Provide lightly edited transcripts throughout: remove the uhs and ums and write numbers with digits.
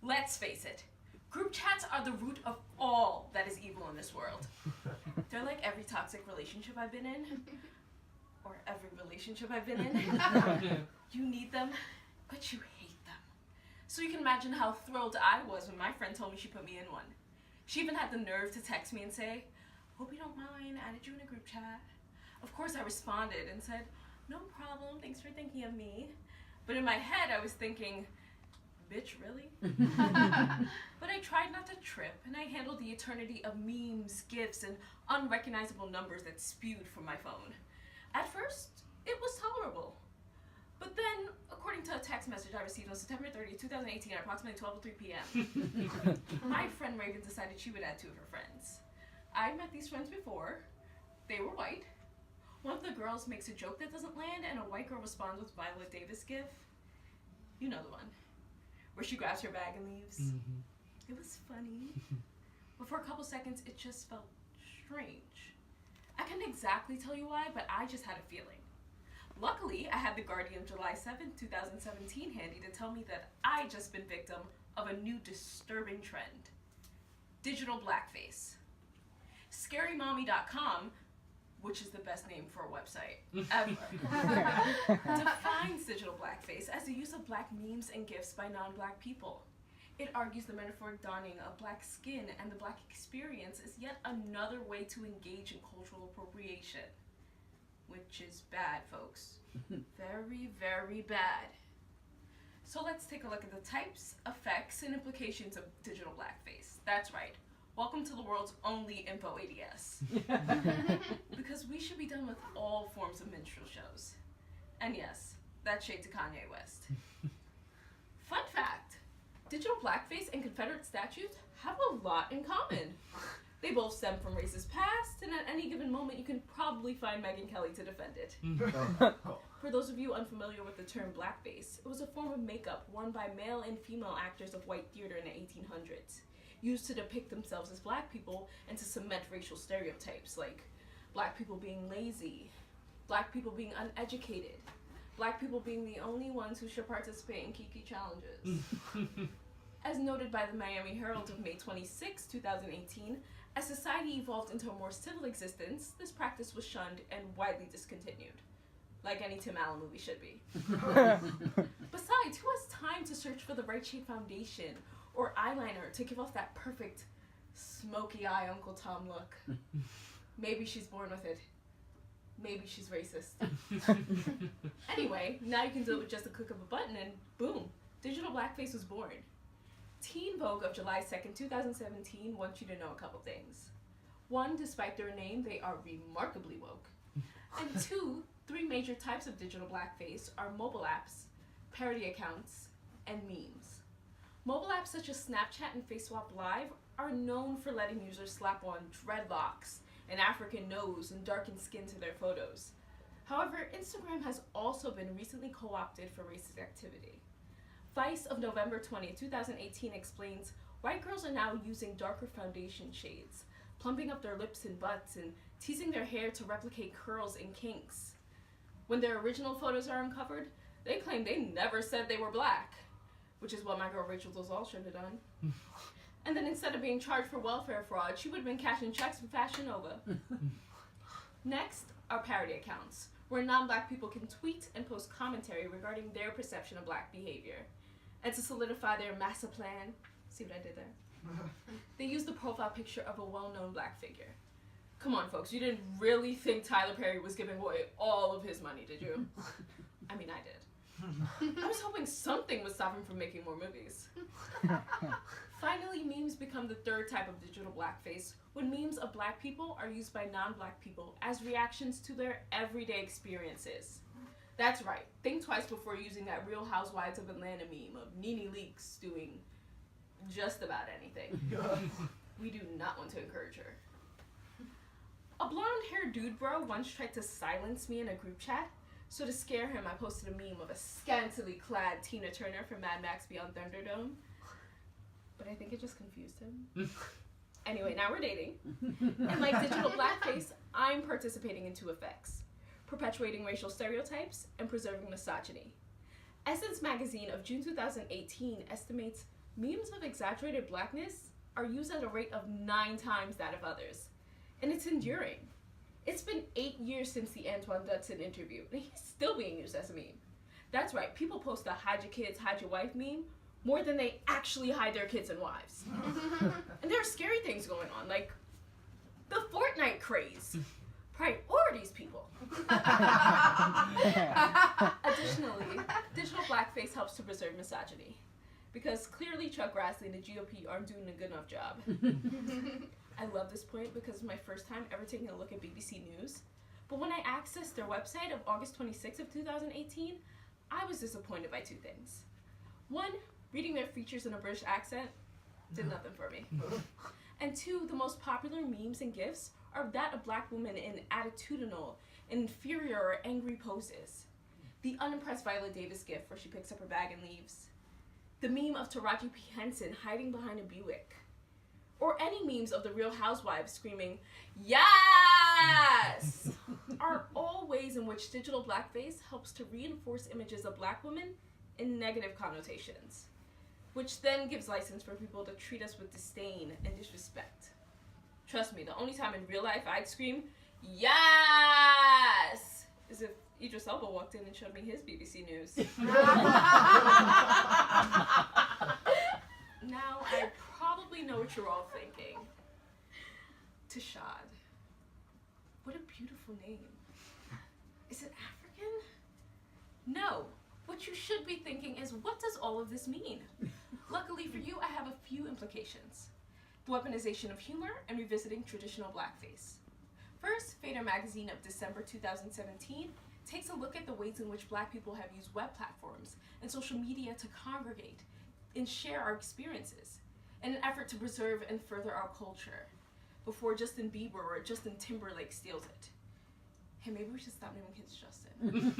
Let's face it, group chats are the root of all that is evil in this world. They're like every toxic relationship I've been in, or every relationship I've been in. You need them, but you hate them. So you can imagine how thrilled I was when my friend told me she put me in one. She even had the nerve to text me and say, "Hope you don't mind, added you in a group chat." Of course I responded and said, "No problem, thanks for thinking of me." But in my head I was thinking, bitch, really? But I tried not to trip, and I handled the eternity of memes, GIFs, and unrecognizable numbers that spewed from my phone. At first, it was tolerable. But then, according to a text message I received on September 30th, 2018 at approximately 12:03 p.m., my friend Raven decided she would add 2 of her friends. I'd met these friends before. They were white. One of the girls makes a joke that doesn't land, and a white girl responds with Violet Davis gif. You know the one, where she grabs her bag and leaves. It was funny, but for a couple seconds it just felt strange. I can't exactly tell you why, but I just had a feeling. Luckily, I had the Guardian July 7th, 2017 handy to tell me that I just been victim of a new disturbing trend. Digital blackface. ScaryMommy.com, which is the best name for a website ever, defines digital blackface as the use of black memes and GIFs by non-black people. It argues the metaphoric donning of black skin and the black experience is yet another way to engage in cultural appropriation. Which is bad, folks. Very, very bad. So let's take a look at the types, effects, and implications of digital blackface. That's right. Welcome to the world's only info ADS. Because we should be done with all forms of minstrel shows. And yes, that's shade to Kanye West. Fun fact, digital blackface and Confederate statues have a lot in common. They both stem from racist past, and at any given moment you can probably find Megyn Kelly to defend it. For those of you unfamiliar with the term blackface, it was a form of makeup worn by male and female actors of white theater in the 1800s, used to depict themselves as black people and to cement racial stereotypes like black people being lazy, black people being uneducated, black people being the only ones who should participate in Kiki challenges. As noted by the Miami Herald of May 26, 2018, as society evolved into a more civil existence, this practice was shunned and widely discontinued. Like any Tim Allen movie should be. Besides, who has time to search for the right shade foundation or eyeliner to give off that perfect smoky eye Uncle Tom look? Maybe she's born with it. Maybe she's racist. Anyway, now you can do it with just a click of a button and boom, digital blackface was born. Teen Vogue of July 2nd, 2017 wants you to know a couple things. 1, despite their name, they are remarkably woke. And 2, 3 major types of digital blackface are mobile apps, parody accounts, and memes. Mobile apps such as Snapchat and FaceSwap Live are known for letting users slap on dreadlocks, an African nose, and darkened skin to their photos. However, Instagram has also been recently co-opted for racist activity. Vice of November 20, 2018 explains white girls are now using darker foundation shades, plumping up their lips and butts, and teasing their hair to replicate curls and kinks. When their original photos are uncovered, they claim they never said they were black, which is what my girl Rachel Dolezal should have done. And then instead of being charged for welfare fraud, she would have been cashing checks from Fashion Nova. Next are parody accounts, where non-black people can tweet and post commentary regarding their perception of black behavior. And to solidify their master plan, see what I did there? They use the profile picture of a well-known black figure. Come on, folks, you didn't really think Tyler Perry was giving away all of his money, did you? I mean, I did. I was hoping something would stop him from making more movies. Finally, memes become the third type of digital blackface, when memes of black people are used by non-black people as reactions to their everyday experiences. That's right, think twice before using that Real Housewives of Atlanta meme of Nene Leakes doing just about anything. We do not want to encourage her. A blonde-haired dude bro once tried to silence me in a group chat, so to scare him I posted a meme of a scantily clad Tina Turner from Mad Max Beyond Thunderdome. But I think it just confused him. Anyway, now we're dating. And like digital blackface, I'm participating in 2 effects: perpetuating racial stereotypes and preserving misogyny. Essence magazine of June 2018 estimates Memes of exaggerated blackness are used at a rate of 9 times that of others, and it's enduring. It's been 8 years since the Antoine Dudson interview, and he's still being used as a meme. That's right, people post the hide your kids, hide your wife meme more than they actually hide their kids and wives. And there are scary things going on, like the Fortnite craze. Priorities, people. Additionally, digital blackface helps to preserve misogyny, because clearly Chuck Grassley and the GOP aren't doing a good enough job. I love this point because it's my first time ever taking a look at BBC News, but when I accessed their website of August 26th of 2018, I was disappointed by 2 things. 1, reading their features in a British accent did nothing for me. And 2, the most popular memes and GIFs are that of black women in attitudinal, inferior, or angry poses. The unimpressed Viola Davis GIF where she picks up her bag and leaves. The meme of Taraji P. Henson hiding behind a Buick. Or any memes of the Real Housewives screaming, "Yes!" are all ways in which digital blackface helps to reinforce images of black women in negative connotations, which then gives license for people to treat us with disdain and disrespect. Trust me, the only time in real life I'd scream, "Yes!" is if Idris Elba walked in and showed me his BBC News. Now, I probably know what you're all thinking. Tashad. What a beautiful name. Is it African? No. What you should be thinking is, what does all of this mean? Luckily for you, I have a few implications. The weaponization of humor and revisiting traditional blackface. First, Fader magazine of December 2017 takes a look at the ways in which black people have used web platforms and social media to congregate and share our experiences in an effort to preserve and further our culture before Justin Bieber or Justin Timberlake steals it. Hey, maybe we should stop naming kids Justin.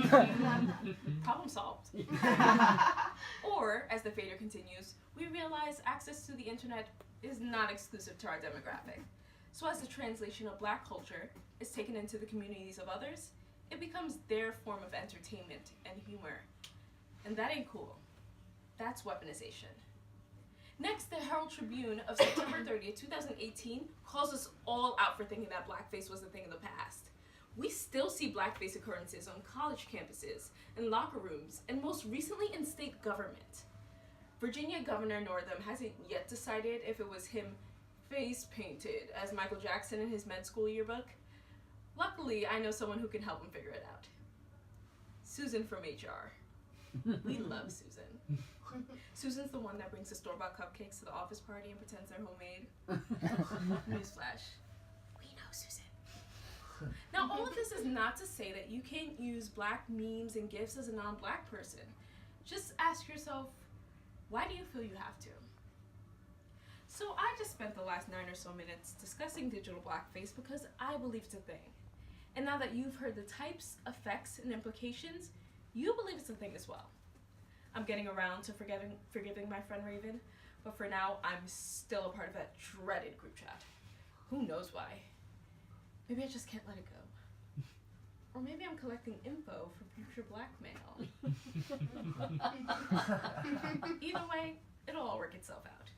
Problem solved. Or, as the Fader continues, we realize access to the internet is not exclusive to our demographic. So as the translation of black culture is taken into the communities of others, it becomes their form of entertainment and humor. And that ain't cool. That's weaponization. Next, the Herald Tribune of September 30th, 2018 calls us all out for thinking that blackface was a thing of the past. We still see blackface occurrences on college campuses, in locker rooms, and most recently in state government. Virginia Governor Northam hasn't yet decided if it was him face painted as Michael Jackson in his med school yearbook. Luckily, I know someone who can help him figure it out. Susan from HR. We love Susan. Susan's the one that brings the store-bought cupcakes to the office party and pretends they're homemade. Newsflash. We know Susan. Now, all of this is not to say that you can't use black memes and GIFs as a non-black person. Just ask yourself, why do you feel you have to? So I just spent the last 9 or so minutes discussing digital blackface because I believe it's a thing. And now that you've heard the types, effects, and implications, you believe it's a thing as well. I'm getting around to forgiving my friend Raven, but for now, I'm still a part of that dreaded group chat. Who knows why? Maybe I just can't let it go. Or maybe I'm collecting info for future blackmail. Either way, it'll all work itself out.